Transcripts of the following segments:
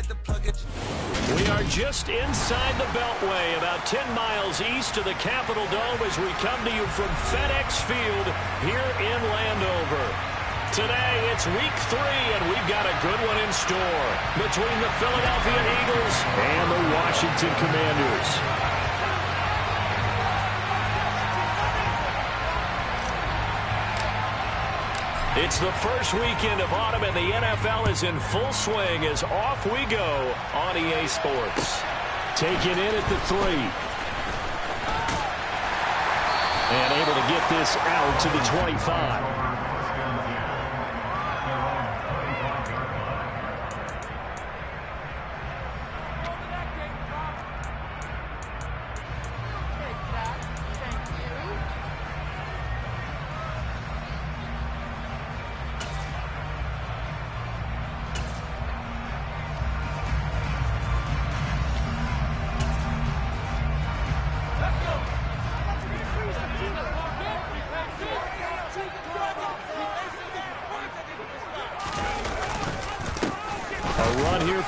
We are just inside the Beltway, about 10 miles east of the Capitol Dome as we come to you from FedEx Field here in Landover. Today, it's week 3, and we've got a good one in store between the Philadelphia Eagles and the Washington Commanders. It's the first weekend of autumn, and the NFL is in full swing as off we go on EA Sports. Taken in at the 3. And able to get this out to the 25.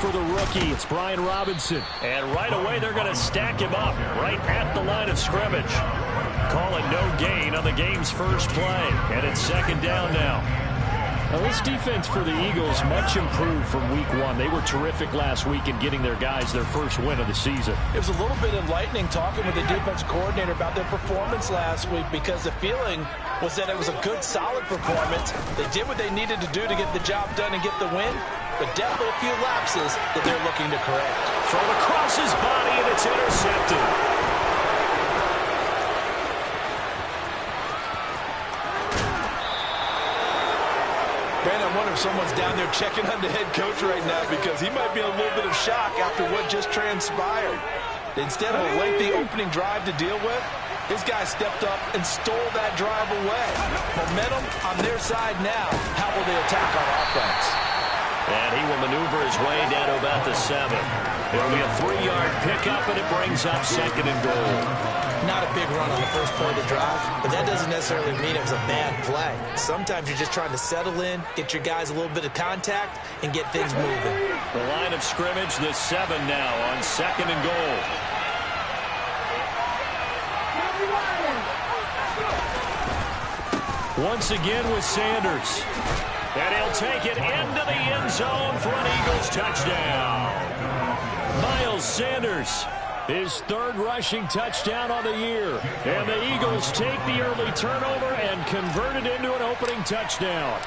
For the rookie, it's Brian Robinson. And right away, they're going to stack him up right at the line of scrimmage. Calling no gain on the game's first play. And it's second down now. Now, this defense for the Eagles much improved from week 1. They were terrific last week in getting their guys their first win of the season. It was a little bit enlightening talking with the defense coordinator about their performance last week because the feeling was that it was a good, solid performance. They did what they needed to do to get the job done and get the win. But definitely a few lapses that they're looking to correct. Thrown across his body, and it's intercepted. Man, I wonder if someone's down there checking on the head coach right now because he might be in a little bit of shock after what just transpired. Instead of a lengthy opening drive to deal with, his guy stepped up and stole that drive away. Momentum on their side now. How will they attack on offense? And he will maneuver his way down to about the 7. It'll be a 3-yard pickup, and it brings up second and goal. Not a big run on the first play of the drive, but that doesn't necessarily mean it was a bad play. Sometimes you're just trying to settle in, get your guys a little bit of contact, and get things moving. The line of scrimmage, the 7 now on second and goal. Once again with Sanders. And he'll take it into the end zone for an Eagles touchdown. Miles Sanders, his 3rd rushing touchdown on the year. And the Eagles take the early turnover and convert it into an opening touchdown.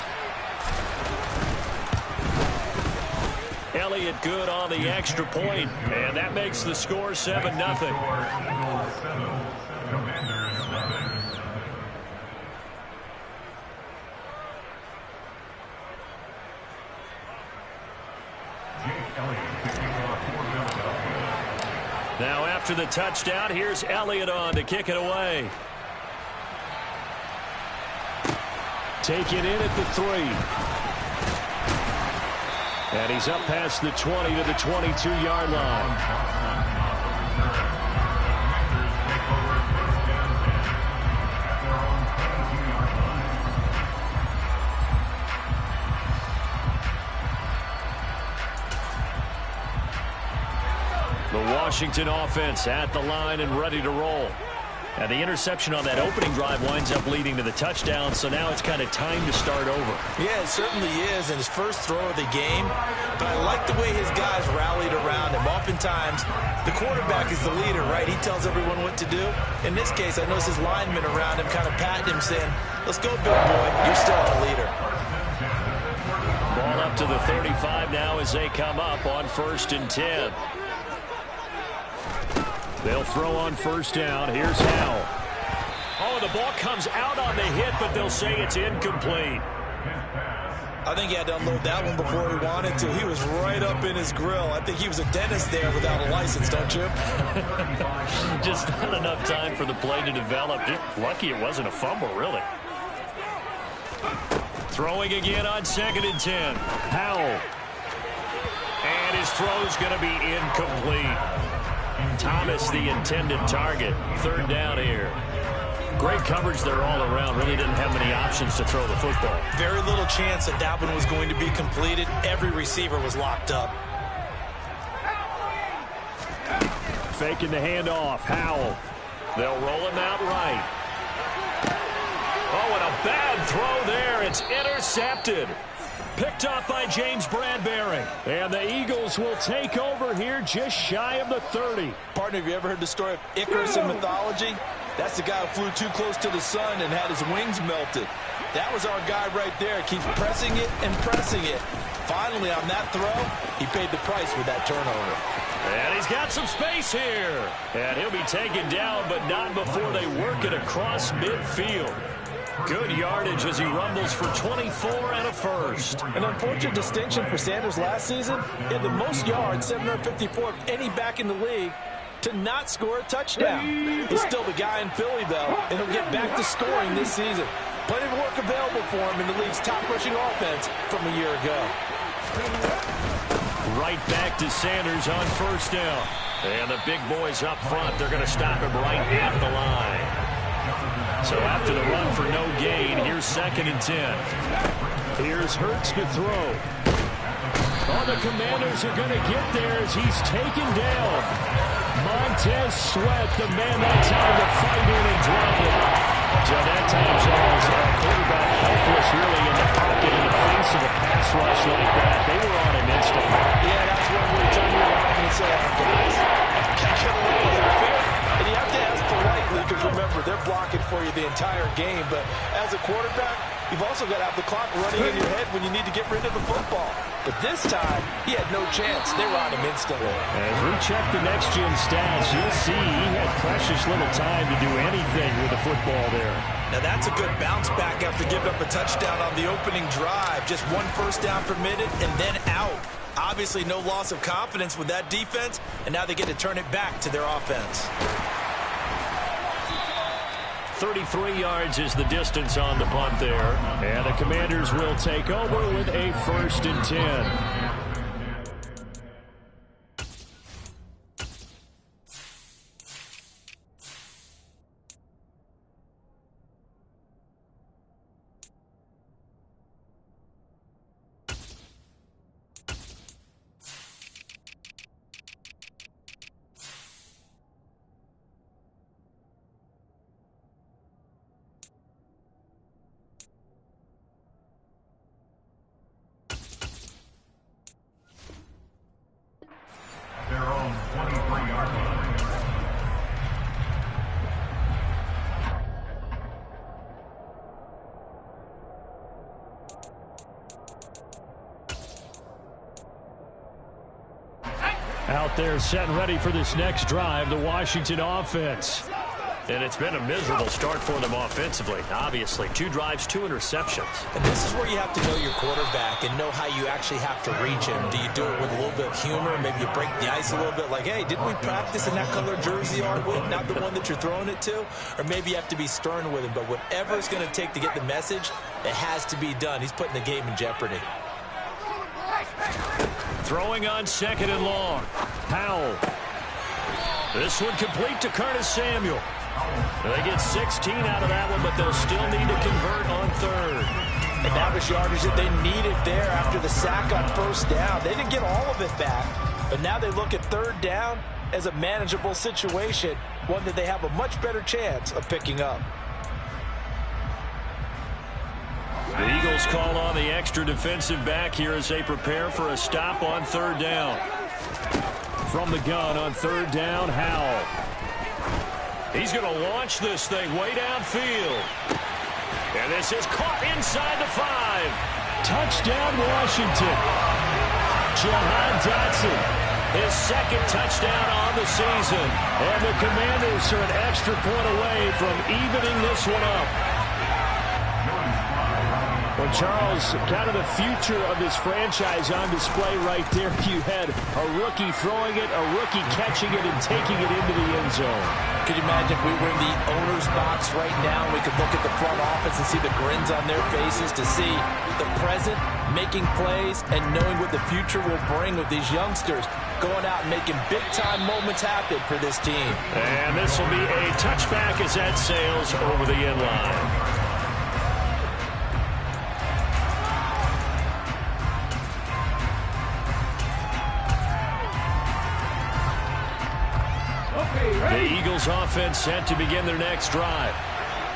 Elliott good on the extra point, and that makes the score 7-0. Now after the touchdown, here's Elliott on to kick it away. Taken in at the 3. And he's up past the 20 to the 22-yard line. The Washington offense at the line and ready to roll. And the interception on that opening drive winds up leading to the touchdown, so now it's kind of time to start over. Yeah, it certainly is in his first throw of the game. But I like the way his guys rallied around him. Oftentimes, the quarterback is the leader, right? He tells everyone what to do. In this case, I notice his linemen around him kind of patting him, saying, let's go, big boy. You're still our leader. Ball up to the 35 now as they come up on 1st and 10. They'll throw on first down. Here's Howell. Oh, the ball comes out on the hit, but they'll say it's incomplete. I think he had to unload that one before he wanted to. He was right up in his grill. I think he was a dentist there without a license, don't you? Just not enough time for the play to develop. Just lucky it wasn't a fumble, really. Throwing again on 2nd and 10. Howell. And his throw's going to be incomplete. Thomas, the intended target. 3rd down here. Great coverage there all around. Really didn't have many options to throw the football. Very little chance that one was going to be completed. Every receiver was locked up. faking the handoff. Howell. They'll roll him out right. Oh, and a bad throw there. It's intercepted. Picked up by James Bradbury. And the Eagles will take over here just shy of the 30. Partner, have you ever heard the story of Icarus in mythology? That's the guy who flew too close to the sun and had his wings melted. That was our guy right there. Keeps pressing it and pressing it. Finally, on that throw, he paid the price with that turnover. And he's got some space here. And he'll be taken down, but not before they work it across midfield. Good yardage as he rumbles for 24 and a first. An unfortunate distinction for Sanders last season. He had the most yards, 754 of any back in the league, to not score a touchdown. He's still the guy in Philly, though, and he'll get back to scoring this season. Plenty of work available for him in the league's top-rushing offense from a year ago. Right back to Sanders on first down. And the big boys up front, they're going to stop him right at the line. So after the run for no gain, here's 2nd and 10. Here's Hurts to throw. Oh, the Commanders are going to get there as he's taken down. Montez Sweat, the man that time to fight in and drop it. So that time, Charles, quarterback helpless really in the pocket in the face of a pass rush like that. They were on him instantly. Yeah, that's one way to turn your line and say, guys, can't get away with it. And you have to ask politely because, remember, they're blocking for you the entire game. But as a quarterback, you've also got to have the clock running in your head when you need to get rid of the football. But this time, he had no chance. They were on him instantly. As we check the next-gen stats, you'll see he had precious little time to do anything with the football there. Now, that's a good bounce back after giving up a touchdown on the opening drive. Just one first down permitted and then out. Obviously, no loss of confidence with that defense, and now they get to turn it back to their offense. 33 yards is the distance on the punt there. And the Commanders will take over with a 1st and 10. Out there set and ready for this next drive, the Washington offense. And it's been a miserable start for them offensively. Obviously, 2 drives, 2 interceptions. And this is where you have to know your quarterback and know how you actually have to reach him. Do you do it with a little bit of humor? Maybe you break the ice a little bit like, hey, didn't we practice in that color jersey all week? Not the one that you're throwing it to? Or maybe you have to be stern with him. But whatever it's going to take to get the message, it has to be done. He's putting the game in jeopardy. Throwing on 2nd and long. Howell. This one complete to Curtis Samuel. They get 16 out of that one, but they'll still need to convert on 3rd. And that was yardage that they needed there after the sack on first down. They didn't get all of it back, but now they look at 3rd down as a manageable situation, one that they have a much better chance of picking up. The Eagles call on the extra defensive back here as they prepare for a stop on 3rd down. From the gun on 3rd down, Howell. He's going to launch this thing way downfield. And this is caught inside the 5. Touchdown, Washington. Jahan Dotson, his 2nd touchdown on the season. And the Commanders are an extra point away from evening this one up. Well, Charles, kind of the future of this franchise on display right there. You had a rookie throwing it, a rookie catching it, and taking it into the end zone. Could you imagine if we were in the owner's box right now, we could look at the front office and see the grins on their faces to see the present making plays and knowing what the future will bring with these youngsters going out and making big-time moments happen for this team. And this will be a touchback as that sails over the end line. The Eagles offense set to begin their next drive.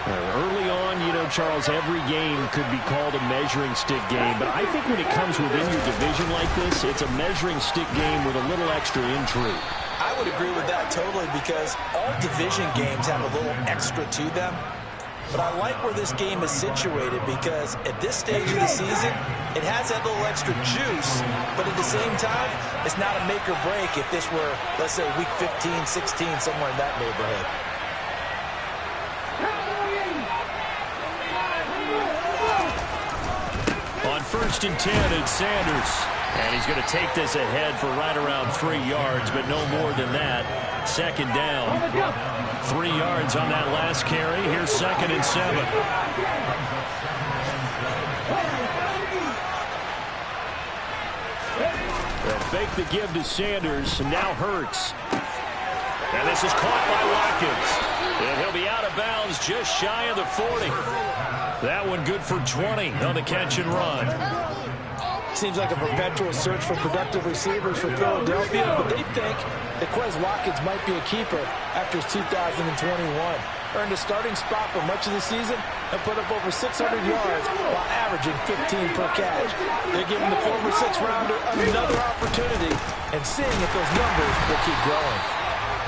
Early on, you know, Charles, every game could be called a measuring stick game. But I think when it comes within your division like this, it's a measuring stick game with a little extra intrigue. I would agree with that totally because all division games have a little extra to them. But I like where this game is situated because at this stage of the season, it has that little extra juice, but at the same time, it's not a make or break if this were, let's say, week 15, 16, somewhere in that neighborhood. On 1st and 10, it's Sanders. And he's going to take this ahead for right around 3 yards, but no more than that. 2nd down. 3 yards on that last carry. Here's 2nd and 7. They'll fake the give to Sanders, and now Hurts. And this is caught by Watkins. And he'll be out of bounds just shy of the 40. That one good for 20 on the catch and run. Seems like a perpetual search for productive receivers for Philadelphia, but they think that Quez Watkins might be a keeper after his 2021. Earned a starting spot for much of the season and put up over 600 yards while averaging 15 per catch. They're giving the former 6th-rounder another opportunity and seeing if those numbers will keep growing.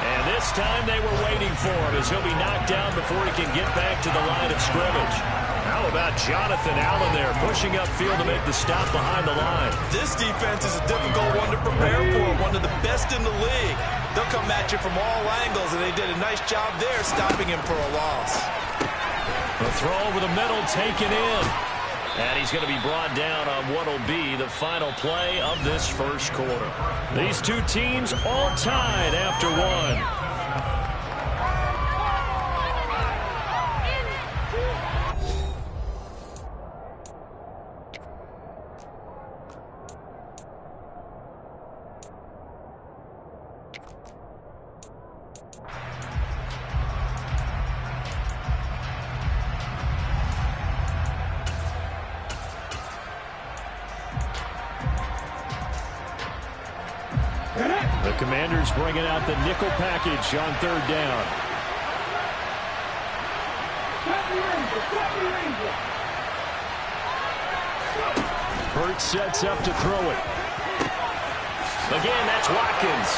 And this time they were waiting for him as he'll be knocked down before he can get back to the line of scrimmage. How about Jonathan Allen there pushing upfield to make the stop behind the line? This defense is a difficult one to prepare for, one of the best in the league. They'll come at you from all angles, and they did a nice job there stopping him for a loss. The throw over the middle taken in. And he's going to be brought down on what will be the final play of this first quarter. These two teams all tied after one. The Commanders bringing out the nickel package on 3rd down. Hurts sets up to throw it. Again, that's Watkins.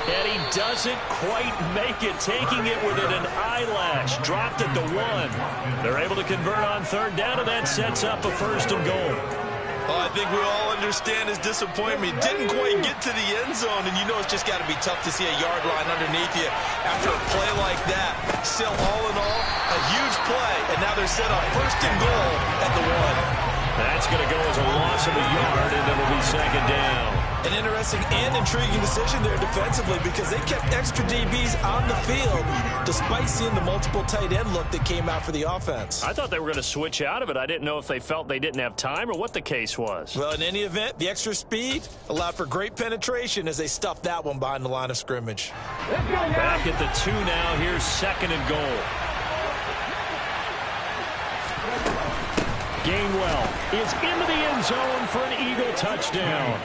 And he doesn't quite make it, taking it within an eyelash. Dropped at the 1. They're able to convert on 3rd down, and that sets up a 1st and goal. Well, I think we all understand his disappointment. Didn't quite get to the end zone, and you know it's just got to be tough to see a yard line underneath you after a play like that. Still, all in all, a huge play, and now they're set on 1st and goal at the 1. That's going to go as a loss of a yard, and it'll be 2nd down. An interesting and intriguing decision there defensively because they kept extra DBs on the field despite seeing the multiple tight end look that came out for the offense. I thought they were going to switch out of it. I didn't know if they felt they didn't have time or what the case was. Well, in any event, the extra speed allowed for great penetration as they stuffed that one behind the line of scrimmage. Back at the 2 now. Here's 2nd and goal. Gainwell is into the end zone for an Eagle touchdown.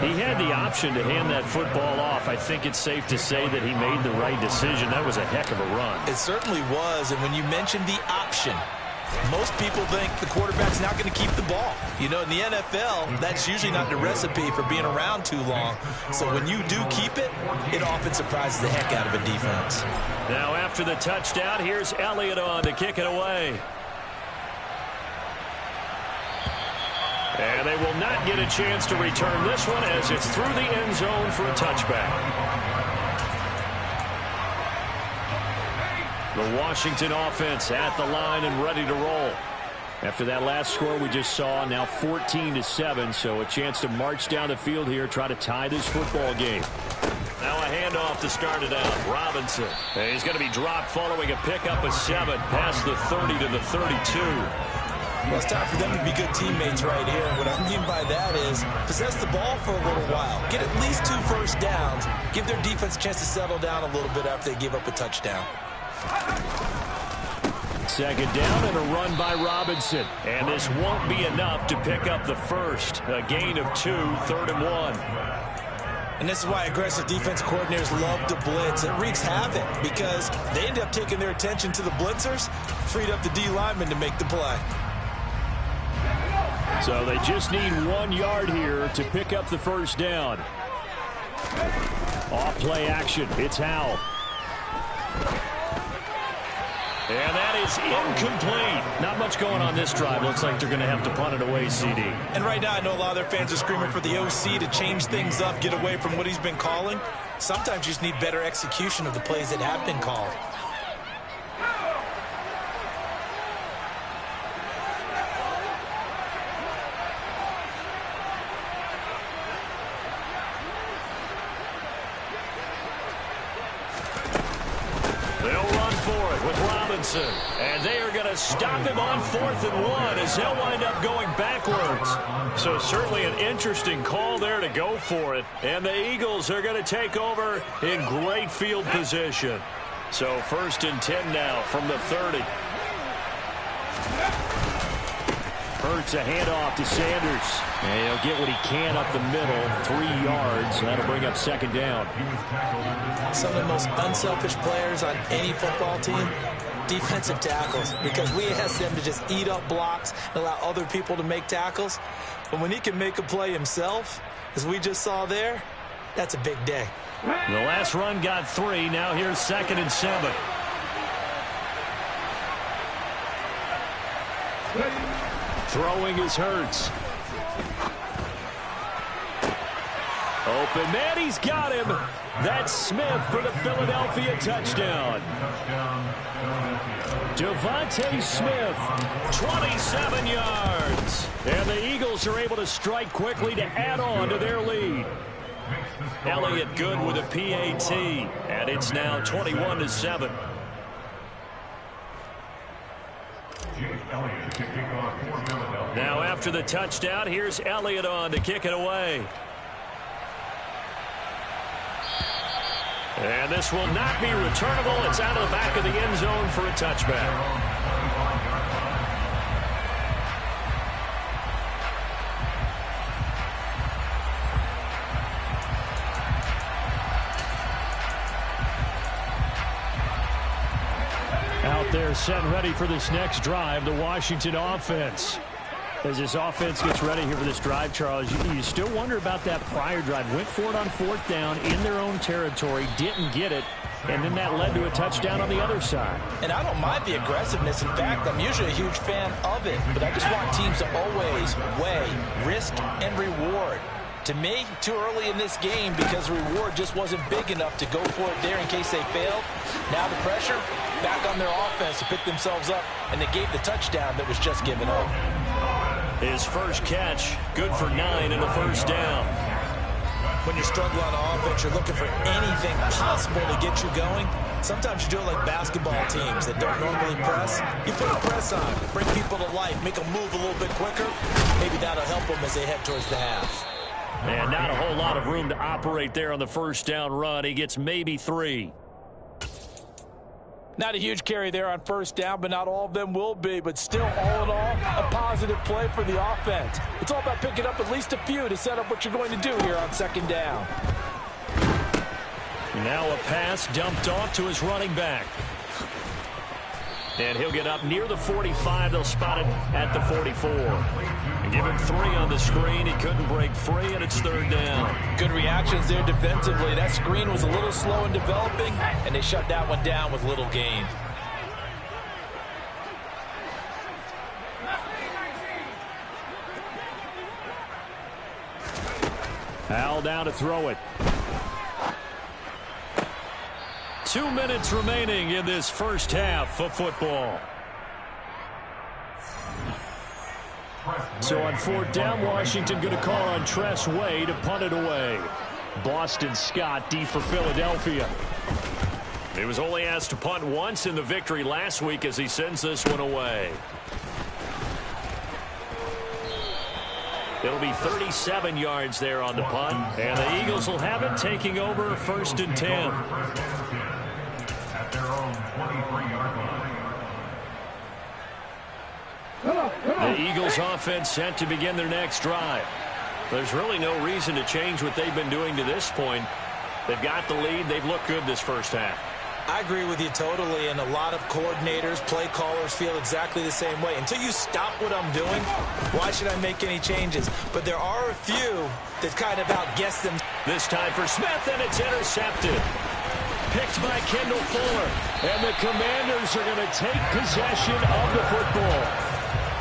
He had the option to hand that football off. I think it's safe to say that he made the right decision. That was a heck of a run. It certainly was, and when you mentioned the option, most people think the quarterback's not going to keep the ball. You know, in the NFL, that's usually not the recipe for being around too long. So when you do keep it, it often surprises the heck out of a defense. Now after the touchdown, here's Elliott on to kick it away. And they will not get a chance to return this one as it's through the end zone for a touchback. The Washington offense at the line and ready to roll. After that last score we just saw, now 14-7, so a chance to march down the field here, try to tie this football game. Now a handoff to start it out. Robinson. And he's going to be dropped following a pickup of 7 past the 30 to the 32. Well, it's time for them to be good teammates right here. And what I mean by that is possess the ball for a little while. Get at least 2 first downs. Give their defense a chance to settle down a little bit after they give up a touchdown. 2nd down and a run by Robinson. And this won't be enough to pick up the first. A gain of 2, 3rd and 1. And this is why aggressive defense coordinators love to blitz. It wreaks havoc because they end up taking their attention to the blitzers, freed up the D lineman to make the play. So they just need 1 yard here to pick up the first down. Off play action. It's Howell. And that is incomplete. Not much going on this drive. Looks like they're going to have to punt it away, CD. And right now, I know a lot of their fans are screaming for the OC to change things up, get away from what he's been calling. Sometimes you just need better execution of the plays that have been called. And they are going to stop him on 4th and 1 as he'll wind up going backwards. So certainly an interesting call there to go for it. And the Eagles are going to take over in great field position. So 1st and 10 now from the 30. Hurts a handoff to Sanders. And he'll get what he can up the middle, 3 yards. That'll bring up 2nd down. Some of the most unselfish players on any football team, defensive tackles, because we ask them to just eat up blocks and allow other people to make tackles. But when he can make a play himself, as we just saw there, that's a big day. The last run got 3. Now here's 2nd and 7. Throwing is Hurts. Open man, he's got him. That's Smith for the Philadelphia touchdown. Devontae Smith, 27 yards. And the Eagles are able to strike quickly to add on to their lead. Elliott good with a PAT, and it's now 21-7. Now after the touchdown, here's Elliott on to kick it away. And this will not be returnable. It's out of the back of the end zone for a touchback. Out there set and ready for this next drive, the Washington offense. As this offense gets ready here for this drive, Charles, you still wonder about that prior drive. Went for it on 4th down in their own territory, didn't get it, and then that led to a touchdown on the other side. And I don't mind the aggressiveness. In fact, I'm usually a huge fan of it, but I just want teams to always weigh risk and reward. To me, too early in this game because the reward just wasn't big enough to go for it there in case they failed. Now the pressure back on their offense to pick themselves up, and they gave the touchdown that was just given up. His first catch, good for 9 and a first down. When you struggle on offense, you're looking for anything possible to get you going. Sometimes you do it like basketball teams that don't normally press. You put a press on, bring people to life, make them move a little bit quicker. Maybe that'll help them as they head towards the half. And not a whole lot of room to operate there on the first down run. He gets maybe 3. Not a huge carry there on first down, but not all of them will be. But still, all in all, a positive play for the offense. It's all about picking up at least a few to set up what you're going to do here on 2nd down. Now a pass dumped off to his running back. And he'll get up near the 45. They'll spot it at the 44. And give him 3 on the screen. He couldn't break free, and it's 3rd down. Good reactions there defensively. That screen was a little slow in developing, and they shut that one down with little gain. Howell down to throw it. 2 minutes remaining in this first half of football. So on 4th down, Washington going to call on Tress Way to punt it away. Boston Scott deep for Philadelphia. He was only asked to punt once in the victory last week as he sends this one away. It'll be 37 yards there on the punt, and the Eagles will have it, taking over 1st and 10. At their own 23-yard line. The Eagles offense set to begin their next drive. There's really no reason to change what they've been doing to this point. They've got the lead. They've looked good this first half. I agree with you totally, and a lot of coordinators, play callers feel exactly the same way. Until you stop what I'm doing, why should I make any changes? But there are a few that kind of outguess them. This time for Smith, and it's intercepted. Picked by Kendall Fuller. And the Commanders are going to take possession of the football.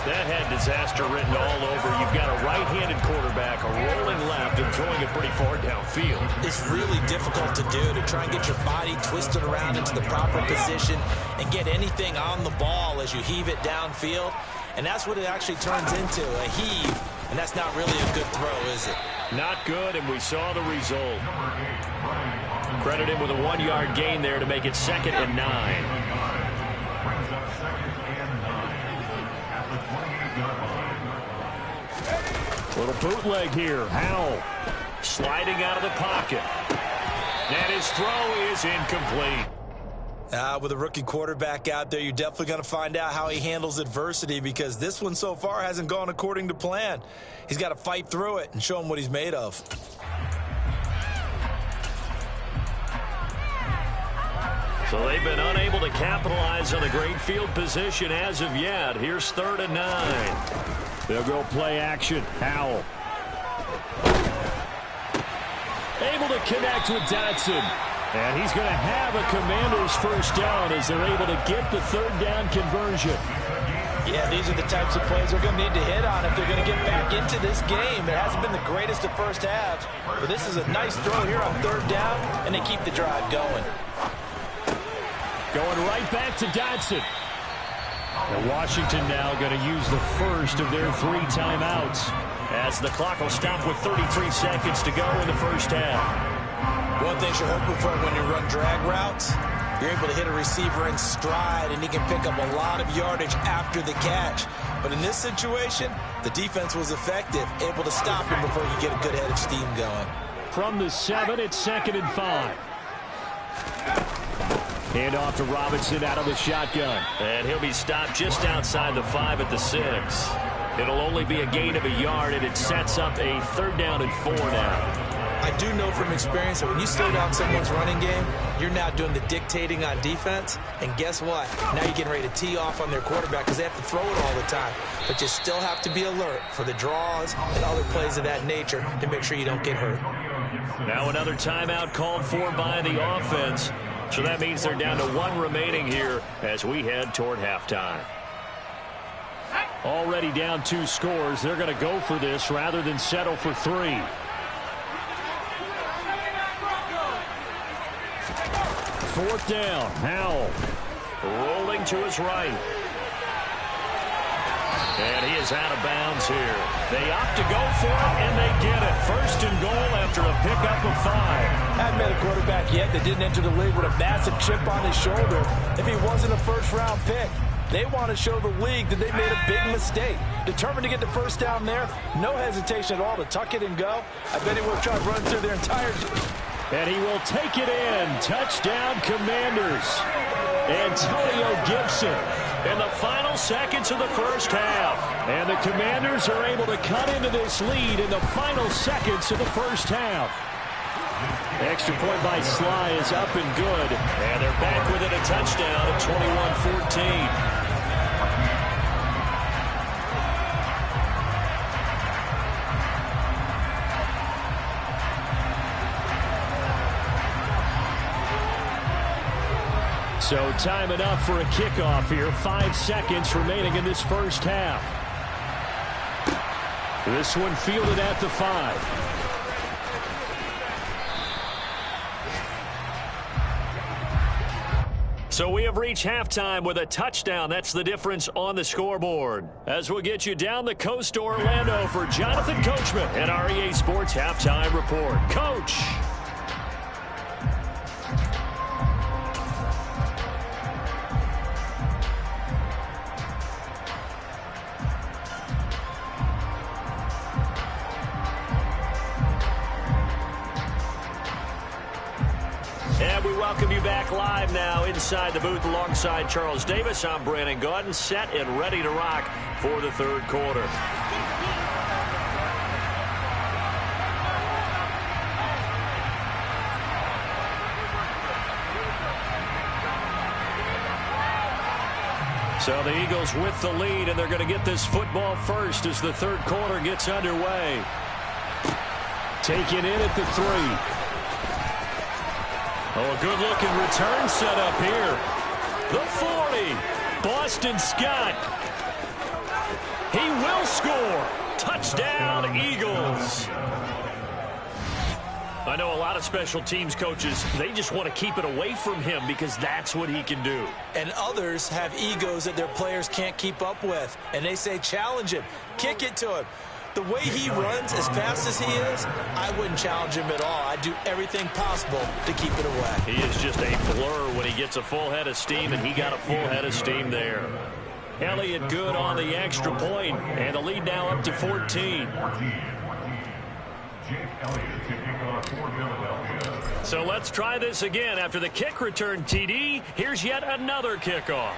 That had disaster written all over. You've got a right-handed quarterback, a rolling left, and throwing it pretty far downfield. It's really difficult to do, to try and get your body twisted around into the proper position and get anything on the ball as you heave it downfield. And that's what it actually turns into, a heave. And that's not really a good throw, is it? Not good, and we saw the result. Credit him with a 1-yard gain there to make it 2nd and 9. Little bootleg here. Howell sliding out of the pocket. And his throw is incomplete. With a rookie quarterback out there, you're definitely going to find out how he handles adversity, because this one so far hasn't gone according to plan. He's got to fight through it and show him what he's made of. So they've been unable to capitalize on the great field position as of yet. Here's 3rd and 9. They'll go play action. Howell. Able to connect with Dotson. And he's going to have a Commanders first down as they're able to get the 3rd down conversion. Yeah, these are the types of plays they're going to need to hit on if they're going to get back into this game. It hasn't been the greatest of first halves, but this is a nice throw here on 3rd down, and they keep the drive going. Going right back to Dotson. And Washington now going to use the first of their 3 timeouts as the clock will stop with 33 seconds to go in the first half. One thing you're hoping for when you run drag routes, you're able to hit a receiver in stride, and he can pick up a lot of yardage after the catch. But in this situation, the defense was effective, able to stop him before you get a good head of steam going. From the 7, it's 2nd and 5. Hand off to Robinson out of the shotgun. And he'll be stopped just outside the 5 at the 6. It'll only be a gain of a yard, and it sets up a 3rd down and 4 now. I do know from experience that when you slow down someone's running game, you're now doing the dictating on defense. And guess what? Now you're getting ready to tee off on their quarterback because they have to throw it all the time. But you still have to be alert for the draws and other plays of that nature to make sure you don't get hurt. Now another timeout called for by the offense. So that means they're down to 1 remaining here as we head toward halftime. Already down 2 scores. They're going to go for this rather than settle for 3. Fourth down. Howell rolling to his right. And he is out of bounds here. They opt to go for it, and they get it. 1st and goal after a pickup of 5. Haven't met a quarterback yet that didn't enter the league with a massive chip on his shoulder if he wasn't a first-round pick. They want to show the league that they made a big mistake. Determined to get the first down there, no hesitation at all to tuck it and go. I bet he will try to run through their entire... And he will take it in. Touchdown, Commanders. Antonio Gibson in the final seconds of the first half. And the Commanders are able to cut into this lead in the final seconds of the first half. Extra point by Sly is up and good. And they're back within a touchdown at 21-14. So time enough for a kickoff here. 5 seconds remaining in this first half. This one fielded at the 5. So we have reached halftime with a touchdown. That's the difference on the scoreboard. As we'll get you down the coast to Orlando for Jonathan Coachman and our EA Sports Halftime Report. Coach. And we welcome you back live now inside the booth alongside Charles Davis. I'm Brandon Gaudin, set and ready to rock for the 3rd quarter. So the Eagles with the lead, and they're going to get this football first as the third quarter gets underway. Taken in at the 3. Oh, a good-looking return set up here. The 40. Boston Scott. He will score. Touchdown, Eagles. I know a lot of special teams coaches, they just want to keep it away from him because that's what he can do. And others have egos that their players can't keep up with. And they say, challenge him, kick it to him. The way he runs, as fast as he is, I wouldn't challenge him at all. I'd do everything possible to keep it away. He is just a blur when he gets a full head of steam, and he got a full head of steam there. Elliott good on the extra point, and the lead now up to 14. So let's try this again. After the kick return TD, here's yet another kickoff.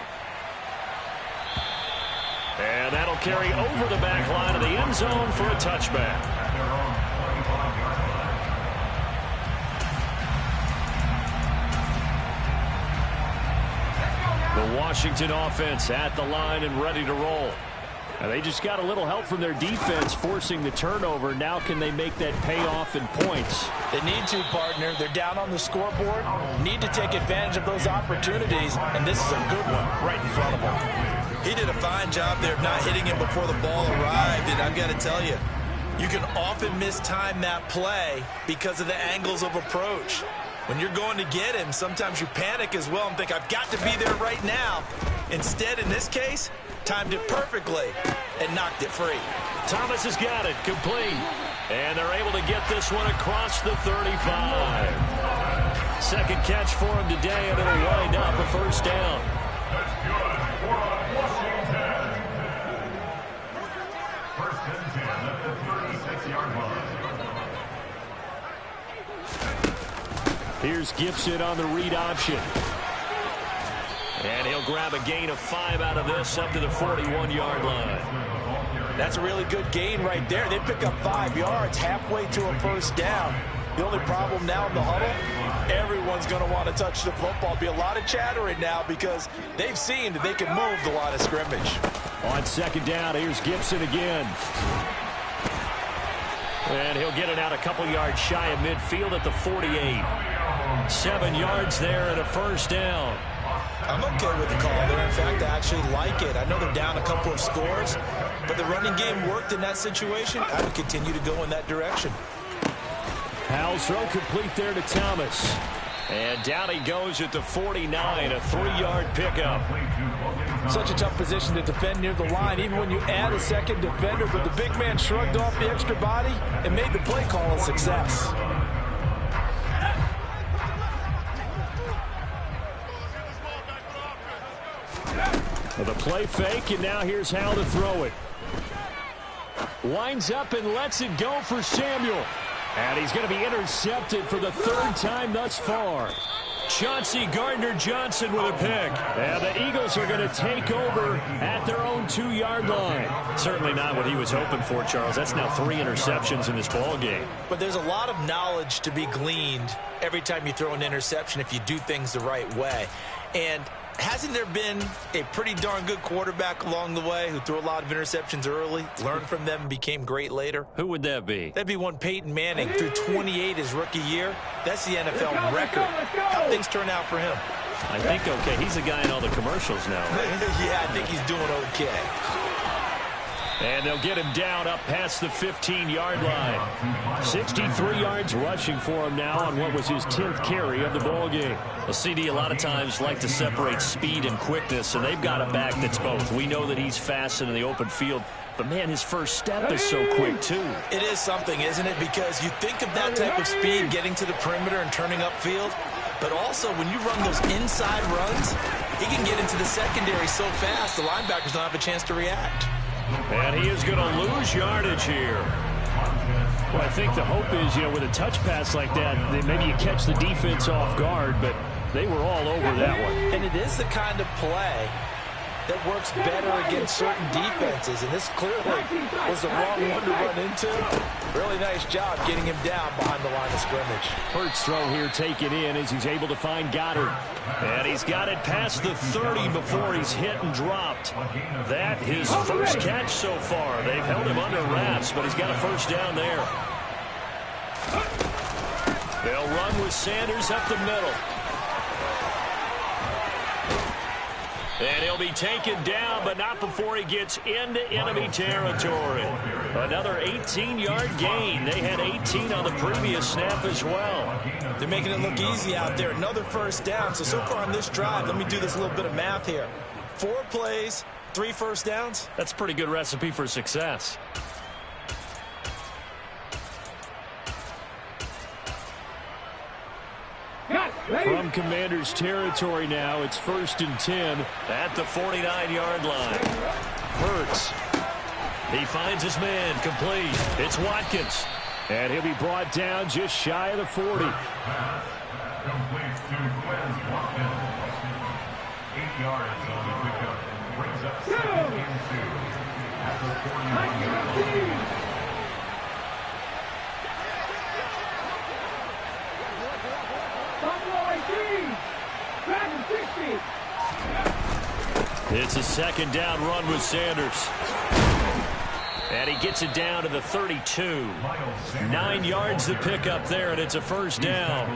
And that'll carry over the back line of the end zone for a touchback. The Washington offense at the line and ready to roll. And they just got a little help from their defense forcing the turnover. Now can they make that pay off in points? They need to, partner. They're down on the scoreboard. Need to take advantage of those opportunities, and this is a good one right in front of them. He did a fine job there of not hitting him before the ball arrived, and I've got to tell you, you can often mistime that play because of the angles of approach. When you're going to get him, sometimes you panic as well and think, I've got to be there right now. Instead, in this case, timed it perfectly and knocked it free. Thomas has got it complete. And they're able to get this one across the 35. Second catch for him today, and it'll wind up a first down. Here's Gibson on the read option. And he'll grab a gain of 5 out of this up to the 41-yard line. That's a really good gain right there. They pick up 5 yards halfway to a first down. The only problem now in the huddle, everyone's going to want to touch the football. Be a lot of chattering now because they've seen that they can move the line of scrimmage. On second down, here's Gibson again. And he'll get it out a couple yards shy of midfield at the 48. 7 yards there and a first down. I'm okay with the call there. In fact, I actually like it. I know they're down a couple of scores, but the running game worked in that situation. I would continue to go in that direction. Powell's throw complete there to Thomas. And down he goes at the 49, a 3-yard pickup. Such a tough position to defend near the line, even when you add a second defender, but the big man shrugged off the extra body and made the play call a success. The play fake, and now here's how to throw it. Winds up and lets it go for Samuel. And he's going to be intercepted for the 3rd time thus far. Chauncey Gardner-Johnson with a pick. And the Eagles are going to take over at their own 2-yard line. Certainly not what he was hoping for, Charles. That's now 3 interceptions in this ball game. But there's a lot of knowledge to be gleaned every time you throw an interception if you do things the right way. And hasn't there been a pretty darn good quarterback along the way who threw a lot of interceptions early, learned from them, and became great later? Who would that be? That'd be one Peyton Manning, threw 28 his rookie year. That's the NFL record. How things turn out for him? I think okay. He's a guy in all the commercials now, right? Yeah, I think he's doing okay. And they'll get him down up past the 15-yard line. 63 yards rushing for him now on what was his 10th carry of the ball game. Well, CD a lot of times like to separate speed and quickness, and they've got a back that's both. We know that he's fast in the open field, but, man, his first step is so quick, too. It is something, isn't it? Because you think of that type of speed getting to the perimeter and turning upfield, but also when you run those inside runs, he can get into the secondary so fast the linebackers don't have a chance to react. And he is going to lose yardage here. Well, I think the hope is, with a touch pass like that, that maybe you catch the defense off guard, but they were all over that one. And it is the kind of play that works better against certain defenses, and this clearly was the wrong one to run into. Really nice job getting him down behind the line of scrimmage. Hurts throw here taken in as he's able to find Goddard. And he's got it past the 30 before he's hit and dropped. That his first catch so far. They've held him under wraps, but he's got a first down there. They'll run with Sanders up the middle. And he'll be taken down, but not before he gets into enemy territory. Another 18-yard gain. They had 18 on the previous snap as well. They're making it look easy out there. Another first down. So far on this drive, let me do this little bit of math here. 4 plays, 3 first downs. That's a pretty good recipe for success. From Commanders territory now, it's 1st and 10 at the 49-yard line. Hurts. He finds his man complete. It's Watkins. And he'll be brought down just shy of the 40. Complete to Quez Watkins. 8 yards on the pickup. Brings up 2nd and 2 at the 49-yard line. It's a 2nd down run with Sanders. And he gets it down to the 32. 9 yards to pick up there, and it's a first down.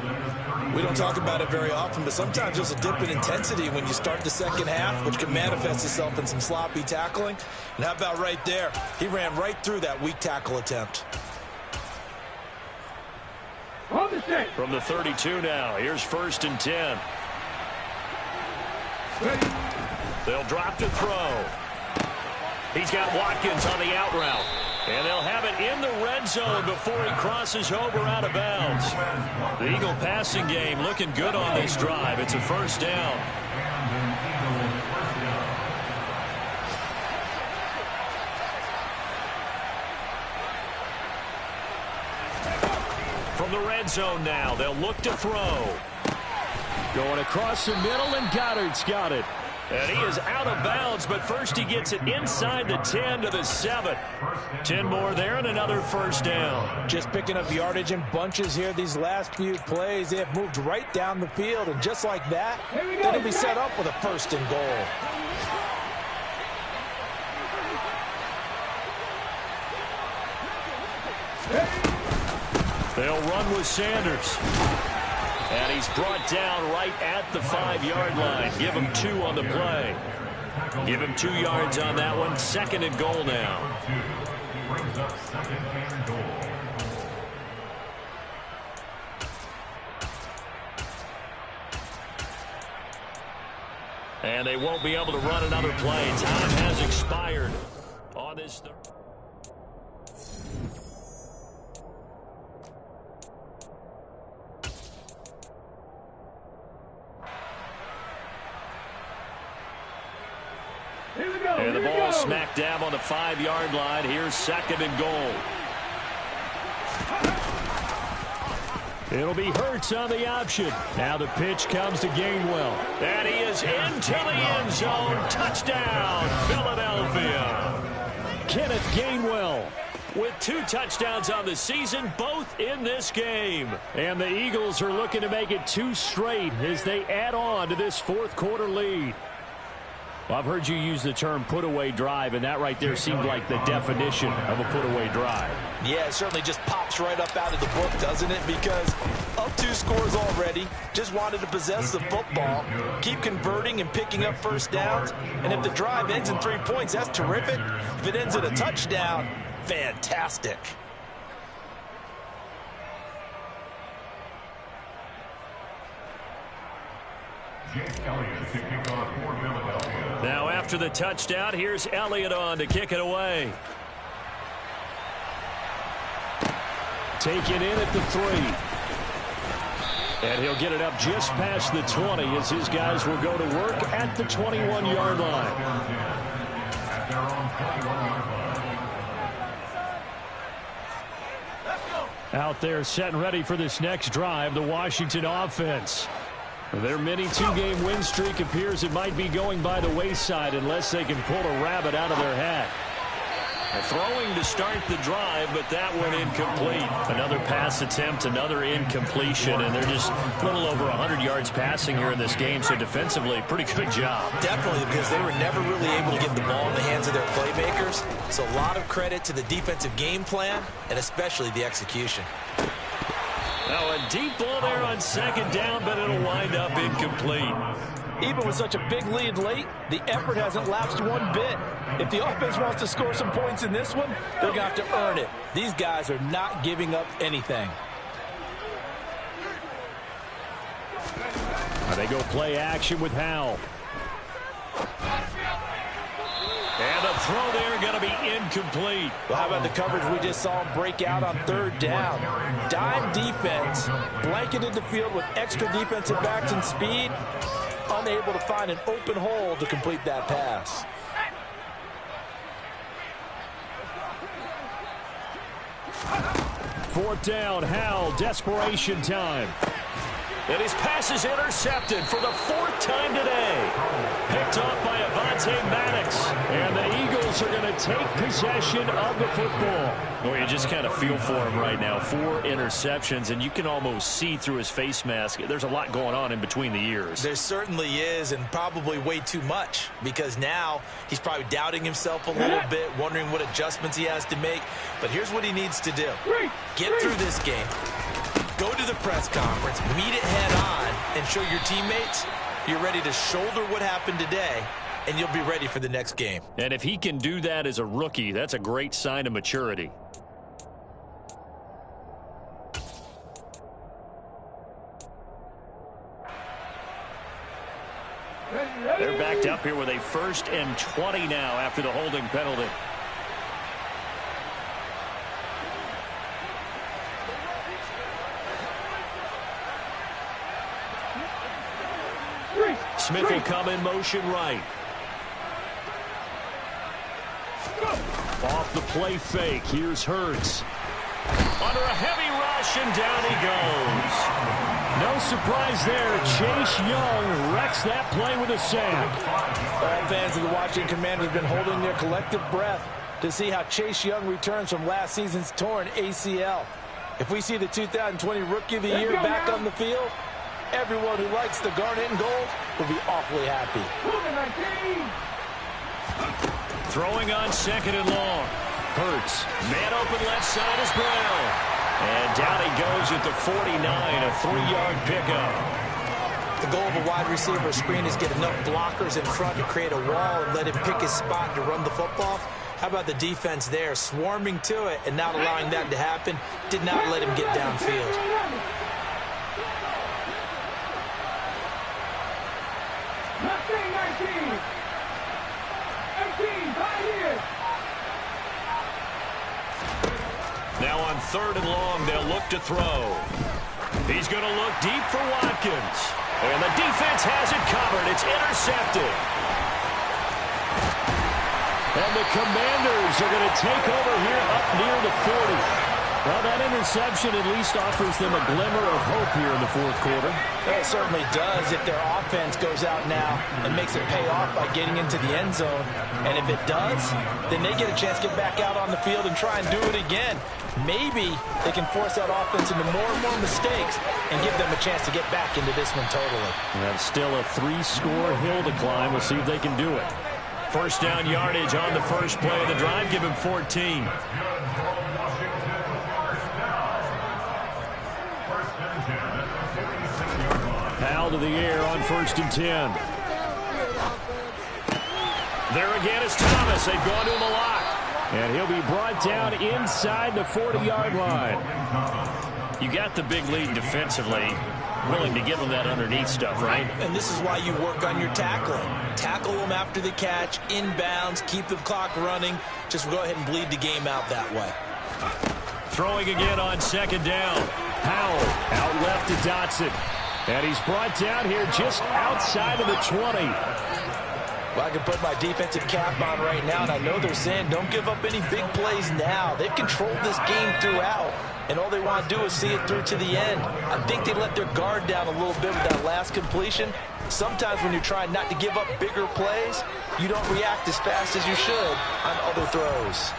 We don't talk about it very often, but sometimes there's a dip in intensity when you start the second half, which can manifest itself in some sloppy tackling. And how about right there? He ran right through that weak tackle attempt. From the 32 now, here's 1st and 10. They'll drop to throw. He's got Watkins on the out route. And they'll have it in the red zone before he crosses over out of bounds. The Eagle passing game looking good on this drive. It's a first down. From the red zone now, they'll look to throw. Going across the middle, and Goddard's got it. And he is out of bounds, but first he gets it inside the 10 to the 7. 10 more there and another first down. Just picking up yardage in bunches here these last few plays. They have moved right down the field, and just like that, they'll be set up with a 1st and goal. They'll run with Sanders. And he's brought down right at the 5-yard line. Give him 2 on the play. Give him 2 yards on that one. 2nd and goal now. Brings up 2nd and goal. And they won't be able to run another play. Time has expired on this third. And the ball smack dab on the 5-yard line. Here's 2nd and goal. It'll be Hurts on the option. Now the pitch comes to Gainwell. And he is into the end zone. Touchdown, Philadelphia. Kenneth Gainwell with 2 touchdowns on the season, both in this game. And the Eagles are looking to make it 2 straight as they add on to this 4th quarter lead. Well, I've heard you use the term put-away drive, and that right there seemed like the definition of a put-away drive. Yeah, it certainly just pops right up out of the book, doesn't it? Because up 2 scores already, just wanted to possess the football, keep converting and picking up first downs. And if the drive ends in 3 points, that's terrific. If it ends in a touchdown, fantastic. Now after the touchdown, here's Elliott on to kick it away. Taken in at the 3. And he'll get it up just past the 20 as his guys will go to work at the 21-yard line. Out there set and ready for this next drive, the Washington offense. Their mini two-game win streak appears it might be going by the wayside unless they can pull a rabbit out of their hat. Throwing to start the drive, but that one incomplete. Another pass attempt, another incompletion, and they're just a little over 100 yards passing here in this game, so defensively, pretty good job. Definitely, because they were never really able to get the ball in the hands of their playmakers, so a lot of credit to the defensive game plan, and especially the execution. Now a deep ball there on second down, but it'll wind up incomplete. Even with such a big lead late, the effort hasn't lapsed one bit. If the offense wants to score some points in this one, they're going to have to earn it. These guys are not giving up anything. Now they go play action with Howell. And a throw there going to be incomplete. Well, how about the coverage we just saw break out on third down? Dime defense, blanketed the field with extra defensive backs and speed, unable to find an open hole to complete that pass. Fourth down, Howell, desperation time. And his pass is intercepted for the fourth time today. Picked off by Avonte Maddox. And the Eagles are going to take possession of the football. Well, you just kind of feel for him right now. 4 interceptions, and you can almost see through his face mask. There's a lot going on in between the ears. There certainly is, and probably way too much, because now he's probably doubting himself a little bit, wondering what adjustments he has to make. But here's what he needs to do. Get through this game. Go to the press conference, meet it head-on, and show your teammates you're ready to shoulder what happened today, and you'll be ready for the next game. And if he can do that as a rookie, that's a great sign of maturity. They're backed up here with a 1st and 20 now after the holding penalty. Smith will come in motion right. Off the play fake. Here's Hurts. Under a heavy rush, and down he goes. No surprise there. Chase Young wrecks that play with a sack. All fans of the Washington Commanders have been holding their collective breath to see how Chase Young returns from last season's torn ACL. If we see the 2020 Rookie of the Year back on the field, everyone who likes the garnet and gold will be awfully happy. Throwing on 2nd and long. Hurts. Man open left side is Brown. And down he goes at the 49, a 3-yard pickup. The goal of a wide receiver screen is get enough blockers in front to create a wall and let him pick his spot to run the football. How about the defense there, swarming to it and not allowing that to happen? Did not let him get downfield. Now on 3rd and long, they'll look to throw. He's going to look deep for Watkins. And the defense has it covered. It's intercepted. And the Commanders are going to take over here up near the 40. Well, that interception at least offers them a glimmer of hope here in the 4th quarter. It certainly does if their offense goes out now and makes it pay off by getting into the end zone. And if it does, then they get a chance to get back out on the field and try and do it again. Maybe they can force that offense into more and more mistakes and give them a chance to get back into this one totally. That's still a 3-score hill to climb. We'll see if they can do it. 1st down yardage on the first play of the drive. Give him 14. Howell to the air on 1st and 10. There again is Thomas. They've gone to him a lot. And he'll be brought down inside the 40-yard line. You got the big lead defensively. Willing to give them that underneath stuff, right? And this is why you work on your tackling. Tackle them after the catch, inbounds, keep the clock running. Just go ahead and bleed the game out that way. Throwing again on 2nd down. Howell out left to Dotson. And he's brought down here just outside of the 20. Well, I can put my defensive cap on right now, and I know they're saying don't give up any big plays now. They've controlled this game throughout, and all they want to do is see it through to the end. I think they let their guard down a little bit with that last completion. Sometimes when you're trying not to give up bigger plays, you don't react as fast as you should on other throws.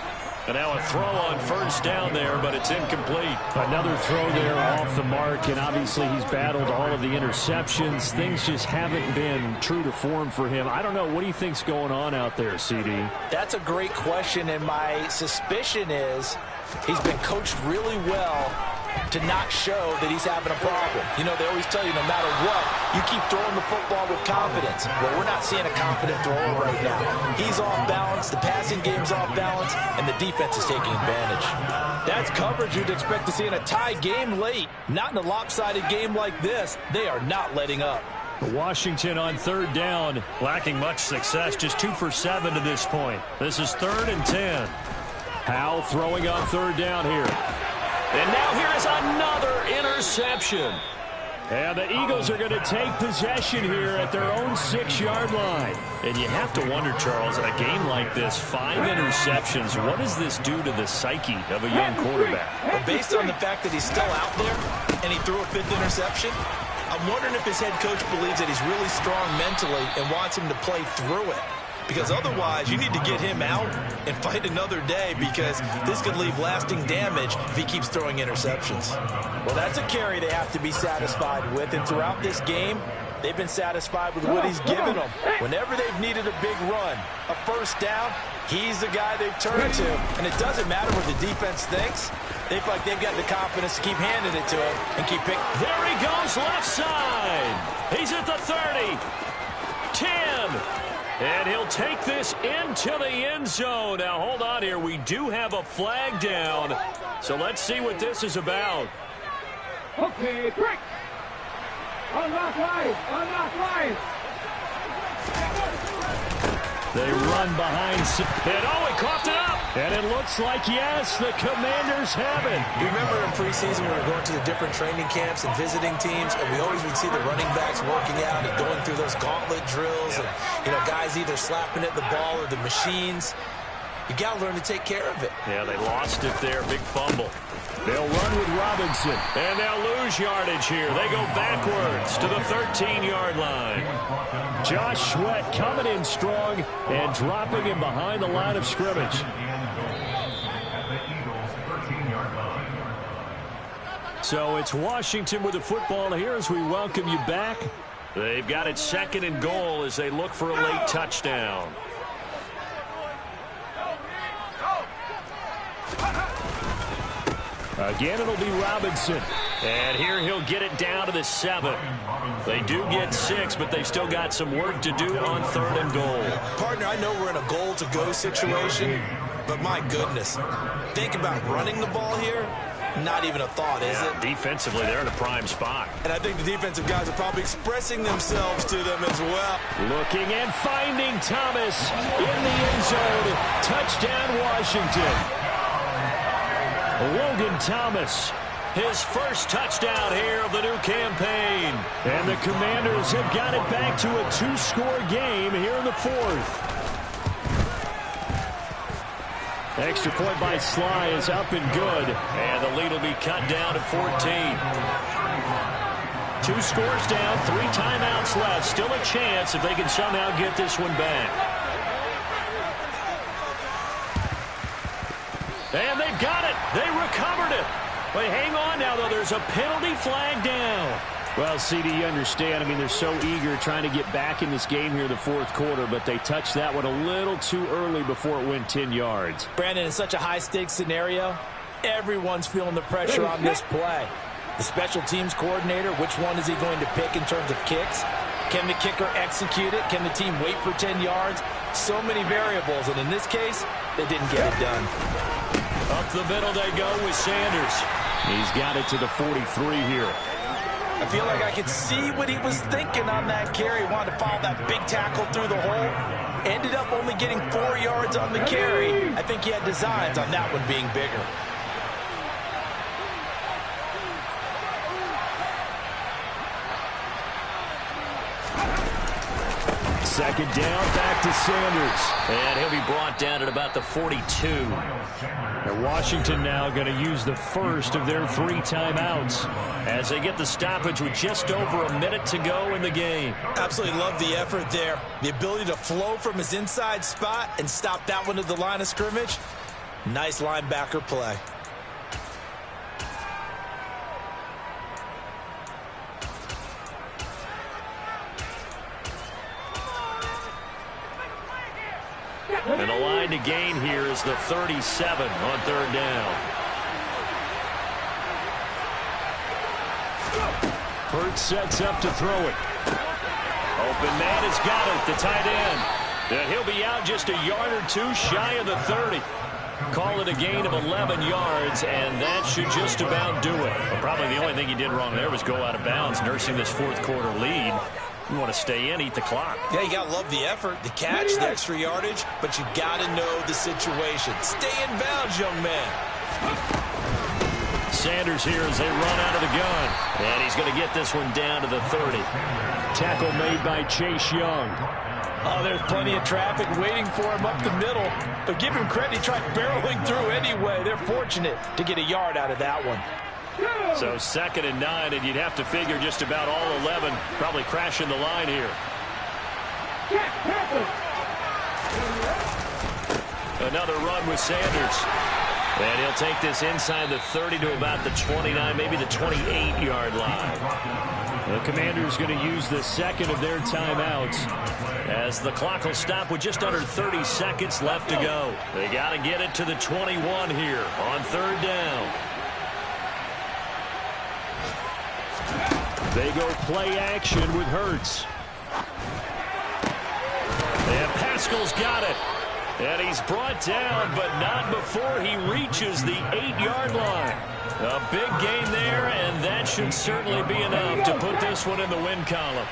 And now a throw on first down there, but it's incomplete. Another throw there off the mark, and obviously he's battled all of the interceptions. Things just haven't been true to form for him. I don't know. What do you think's going on out there, CD? That's a great question, and my suspicion is he's been coached really well to not show that he's having a problem. You know, they always tell you no matter what, you keep throwing the football with confidence. Well, we're not seeing a confident thrower right now. He's off balance, the passing game's off balance, and the defense is taking advantage. That's coverage you'd expect to see in a tie game late. Not in a lopsided game like this. They are not letting up. Washington on third down, lacking much success, just 2 for 7 to this point. This is 3rd and 10. Howell throwing on third down here. And now here is another interception. And the Eagles are going to take possession here at their own 6-yard line. And you have to wonder, Charles, a game like this, 5 interceptions, what does this do to the psyche of a young quarterback? Well, based on the fact that he's still out there and he threw a 5th interception, I'm wondering if his head coach believes that he's really strong mentally and wants him to play through it. Because otherwise, you need to get him out and fight another day, because this could leave lasting damage if he keeps throwing interceptions. Well, that's a carry they have to be satisfied with, and throughout this game, they've been satisfied with what he's given them. Whenever they've needed a big run, a first down, he's the guy they've turned to. And it doesn't matter what the defense thinks. They feel like they've got the confidence to keep handing it to him and keep picking. There he goes, left side. He's at the 30, 10. And he'll take this into the end zone. Now, hold on here. We do have a flag down. So let's see what this is about. Okay, break. Unlock line. Unlock line. They run behind. And oh, he coughed it up. And it looks like, yes, the Commanders have it. You remember in preseason we were going to the different training camps and visiting teams, and we always would see the running backs working out and going through those gauntlet drills, and, you know, guys either slapping at the ball or the machines. You got to learn to take care of it. Yeah, they lost it there. Big fumble. They'll run with Robinson. And they'll lose yardage here. They go backwards to the 13-yard line. Josh Sweat coming in strong and dropping him behind the line of scrimmage. So it's Washington with the football here as we welcome you back. They've got it 2nd and goal as they look for a late touchdown. Again, it'll be Robinson. And here he'll get it down to the 7. They do get 6, but they've still got some work to do on 3rd and goal. Partner, I know we're in a goal-to-go situation, but my goodness, think about running the ball here. Not even a thought, is it? Defensively, they're in a prime spot. And I think the defensive guys are probably expressing themselves to them as well. Looking and finding Thomas in the end zone. Touchdown, Washington. Logan Thomas, his first touchdown here of the new campaign. And the Commanders have got it back to a 2-score game here in the 4th. Extra point by Sly is up and good. And the lead will be cut down to 14. 2 scores down, 3 timeouts left. Still a chance if they can somehow get this one back. And they've got it. They recovered it. But hang on now, though. There's a penalty flag down. Well, CD, you understand. I mean, they're so eager trying to get back in this game here in the 4th quarter, but they touched that one a little too early before it went 10 yards. Brandon, in such a high-stakes scenario, everyone's feeling the pressure on this play. The special teams coordinator, which one is he going to pick in terms of kicks? Can the kicker execute it? Can the team wait for 10 yards? So many variables, and in this case, they didn't get it done. Up the middle they go with Sanders. He's got it to the 43 here. I feel like I could see what he was thinking on that carry. He wanted to follow that big tackle through the hole. Ended up only getting 4 yards on the carry. I think he had designs on that one being bigger. Second down, back to Sanders. And he'll be brought down at about the 42. And Washington now going to use the first of their 3 timeouts as they get the stoppage with just over a minute to go in the game. Absolutely love the effort there. The ability to flow from his inside spot and stop that one at the line of scrimmage. Nice linebacker play. And the line to gain here is the 37 on third down. Hurts sets up to throw it. Open man has got it, the tight end. And he'll be out just a yard or 2 shy of the 30. Call it a gain of 11 yards, and that should just about do it. But probably the only thing he did wrong there was go out of bounds, nursing this fourth quarter lead. You want to stay in, eat the clock. Yeah, you got to love the effort, the catch, the extra yardage, but you got to know the situation. Stay in bounds, young man. Sanders here as they run out of the gun. And he's going to get this one down to the 30. Tackle made by Chase Young. Oh, there's plenty of traffic waiting for him up the middle. But give him credit, he tried barreling through anyway. They're fortunate to get a yard out of that one. So 2nd and 9, and you'd have to figure just about all 11 probably crashing the line here. Another run with Sanders. And he'll take this inside the 30 to about the 29, maybe the 28-yard line. The Commanders going to use the second of their timeouts as the clock will stop with just under 30 seconds left to go. They got to get it to the 21 here on third down. They go play action with Hurts. And Pascal's got it. And he's brought down, but not before he reaches the 8-yard line. A big gain there, and that should certainly be enough to put this one in the win column.